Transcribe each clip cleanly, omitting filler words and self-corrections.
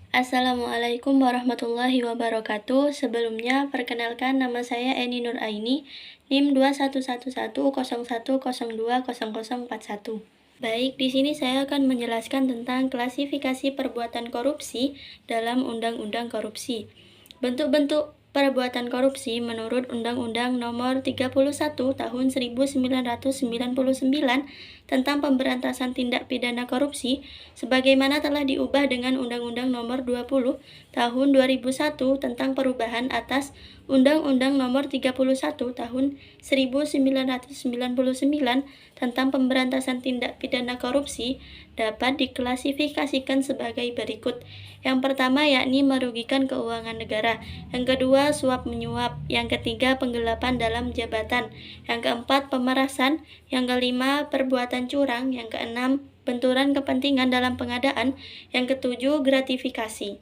Assalamualaikum warahmatullahi wabarakatuh. Sebelumnya, perkenalkan nama saya Eni Nur Aini, NIM 21110101020041. Baik, di sini saya akan menjelaskan tentang klasifikasi perbuatan korupsi dalam Undang-Undang Korupsi. Bentuk-bentuk perbuatan korupsi menurut Undang-Undang Nomor 31 Tahun 1999 tentang Pemberantasan Tindak Pidana Korupsi sebagaimana telah diubah dengan Undang-Undang Nomor 20 Tahun 2001 tentang perubahan atas Undang-Undang Nomor 31 Tahun 1999 tentang Pemberantasan Tindak Pidana Korupsi dapat diklasifikasikan sebagai berikut. Yang pertama yakni merugikan keuangan negara, yang kedua suap menyuap, yang ketiga penggelapan dalam jabatan, yang keempat pemerasan, yang kelima perbuatan curang, yang keenam benturan kepentingan dalam pengadaan, yang ketujuh gratifikasi.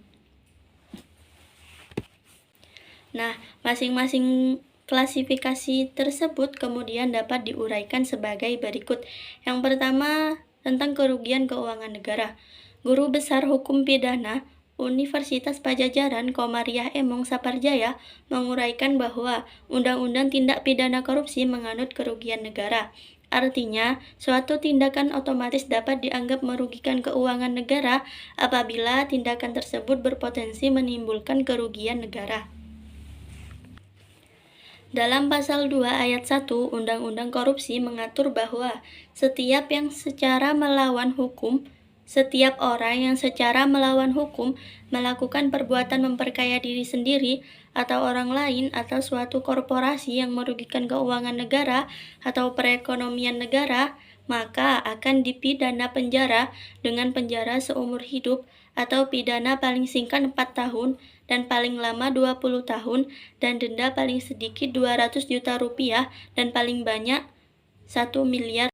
Nah, masing-masing klasifikasi tersebut kemudian dapat diuraikan sebagai berikut. Yang pertama, tentang kerugian keuangan negara. Guru Besar Hukum Pidana Universitas Pajajaran Komariah Emong Saparjaya menguraikan bahwa Undang-Undang Tindak Pidana Korupsi menganut kerugian negara. Artinya, suatu tindakan otomatis dapat dianggap merugikan keuangan negara apabila tindakan tersebut berpotensi menimbulkan kerugian negara. Dalam Pasal 2 Ayat 1 Undang-Undang Korupsi mengatur bahwa setiap orang yang secara melawan hukum melakukan perbuatan memperkaya diri sendiri atau orang lain atau suatu korporasi yang merugikan keuangan negara atau perekonomian negara, maka akan dipidana penjara dengan penjara seumur hidup atau pidana paling singkat 4 tahun dan paling lama 20 tahun dan denda paling sedikit 200 juta rupiah dan paling banyak 1 miliar.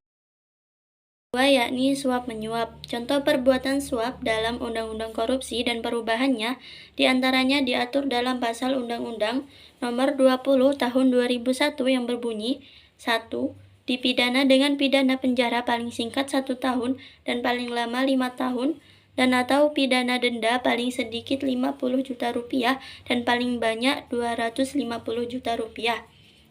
Kedua yakni suap menyuap. Contoh perbuatan suap dalam Undang-Undang Korupsi dan perubahannya diantaranya diatur dalam Pasal Undang-Undang Nomor 20 Tahun 2001 yang berbunyi 1. Dipidana dengan pidana penjara paling singkat 1 tahun dan paling lama 5 tahun dan atau pidana denda paling sedikit 50 juta rupiah dan paling banyak 250 juta rupiah.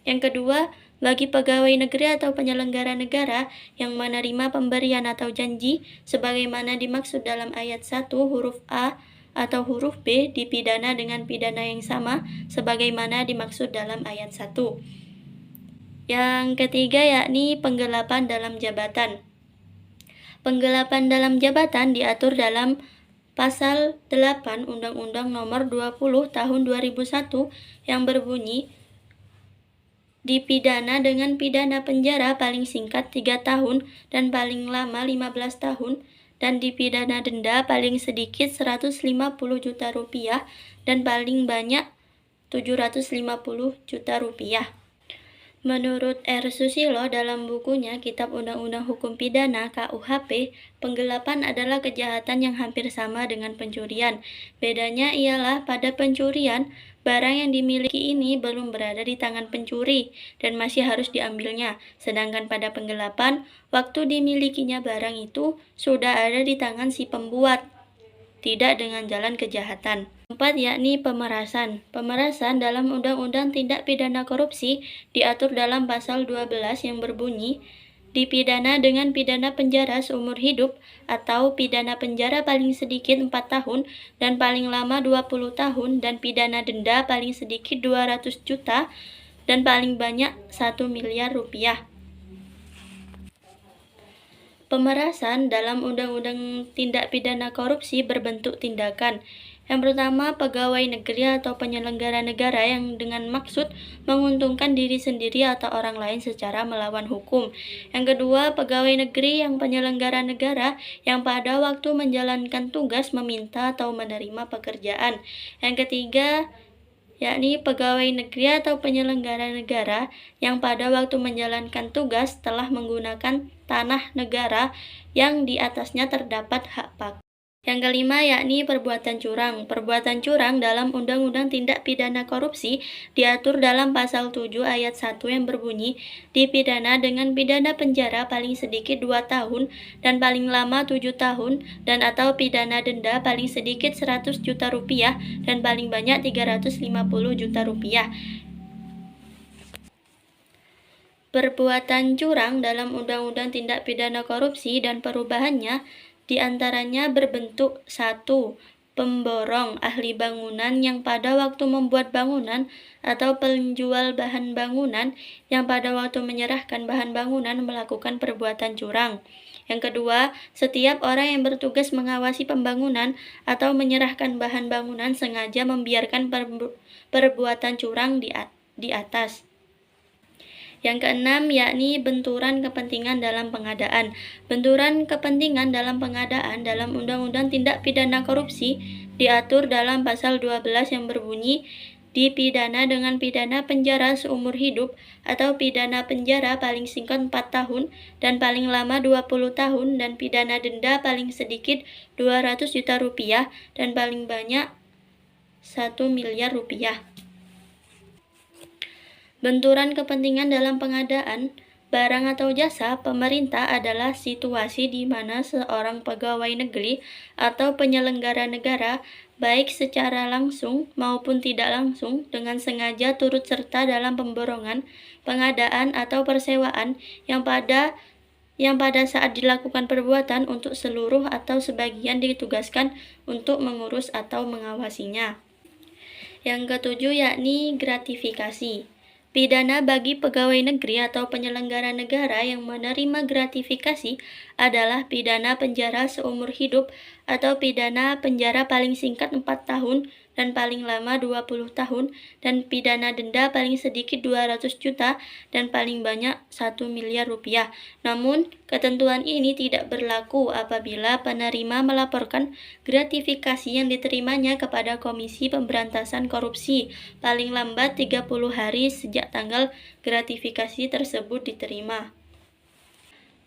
Yang kedua, bagi pegawai negeri atau penyelenggara negara yang menerima pemberian atau janji sebagaimana dimaksud dalam ayat 1 huruf A atau huruf B dipidana dengan pidana yang sama sebagaimana dimaksud dalam ayat 1. Yang ketiga yakni penggelapan dalam jabatan. Penggelapan dalam jabatan diatur dalam Pasal 8 Undang-Undang Nomor 20 Tahun 2001 yang berbunyi dipidana dengan pidana penjara paling singkat 3 tahun dan paling lama 15 tahun dan dipidana denda paling sedikit 150 juta rupiah dan paling banyak 750 juta rupiah. Menurut R. Susilo dalam bukunya Kitab Undang-Undang Hukum Pidana KUHP, penggelapan adalah kejahatan yang hampir sama dengan pencurian. Bedanya ialah pada pencurian, barang yang dimiliki ini belum berada di tangan pencuri dan masih harus diambilnya. Sedangkan pada penggelapan, waktu dimilikinya barang itu sudah ada di tangan si pembuat, tidak dengan jalan kejahatan. 4 yakni pemerasan. Pemerasan dalam Undang-Undang Tindak Pidana Korupsi diatur dalam Pasal 12 yang berbunyi dipidana dengan pidana penjara seumur hidup atau pidana penjara paling sedikit 4 tahun dan paling lama 20 tahun dan pidana denda paling sedikit 200 juta dan paling banyak 1 miliar rupiah. Pemerasan dalam Undang-Undang Tindak Pidana Korupsi berbentuk tindakan. Yang pertama, pegawai negeri atau penyelenggara negara yang dengan maksud menguntungkan diri sendiri atau orang lain secara melawan hukum. Yang kedua, pegawai negeri yang penyelenggara negara yang pada waktu menjalankan tugas meminta atau menerima pekerjaan. Yang ketiga, yakni pegawai negeri atau penyelenggara negara yang pada waktu menjalankan tugas telah menggunakan tanah negara yang di atasnya terdapat hak pakai. Yang kelima yakni perbuatan curang. Perbuatan curang dalam Undang-Undang Tindak Pidana Korupsi diatur dalam pasal 7 ayat 1 yang berbunyi, dipidana dengan pidana penjara paling sedikit 2 tahun dan paling lama 7 tahun dan atau pidana denda paling sedikit 100 juta rupiah dan paling banyak 350 juta rupiah. Perbuatan curang dalam Undang-Undang Tindak Pidana Korupsi dan perubahannya diantaranya berbentuk 1. Pemborong ahli bangunan yang pada waktu membuat bangunan atau penjual bahan bangunan yang pada waktu menyerahkan bahan bangunan melakukan perbuatan curang. Yang kedua, setiap orang yang bertugas mengawasi pembangunan atau menyerahkan bahan bangunan sengaja membiarkan perbuatan curang di atas. Yang keenam yakni benturan kepentingan dalam pengadaan. Benturan kepentingan dalam pengadaan dalam Undang-Undang Tindak Pidana Korupsi diatur dalam pasal 12 yang berbunyi dipidana dengan pidana penjara seumur hidup atau pidana penjara paling singkat 4 tahun dan paling lama 20 tahun dan pidana denda paling sedikit 200 juta rupiah dan paling banyak 1 miliar rupiah. Benturan kepentingan dalam pengadaan barang atau jasa pemerintah adalah situasi di mana seorang pegawai negeri atau penyelenggara negara, baik secara langsung maupun tidak langsung, dengan sengaja turut serta dalam pemborongan, pengadaan atau persewaan yang pada saat dilakukan perbuatan untuk seluruh atau sebagian ditugaskan untuk mengurus atau mengawasinya. Yang ketujuh yakni gratifikasi. Pidana bagi pegawai negeri atau penyelenggara negara yang menerima gratifikasi adalah pidana penjara seumur hidup atau pidana penjara paling singkat 4 tahun dan paling lama 20 tahun dan pidana denda paling sedikit 200 juta dan paling banyak 1 miliar rupiah. Namun, ketentuan ini tidak berlaku apabila penerima melaporkan gratifikasi yang diterimanya kepada Komisi Pemberantasan Korupsi paling lambat 30 hari sejak tanggal gratifikasi tersebut diterima.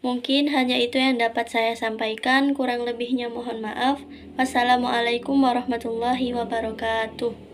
Mungkin hanya itu yang dapat saya sampaikan, kurang lebihnya mohon maaf. Wassalamualaikum warahmatullahi wabarakatuh.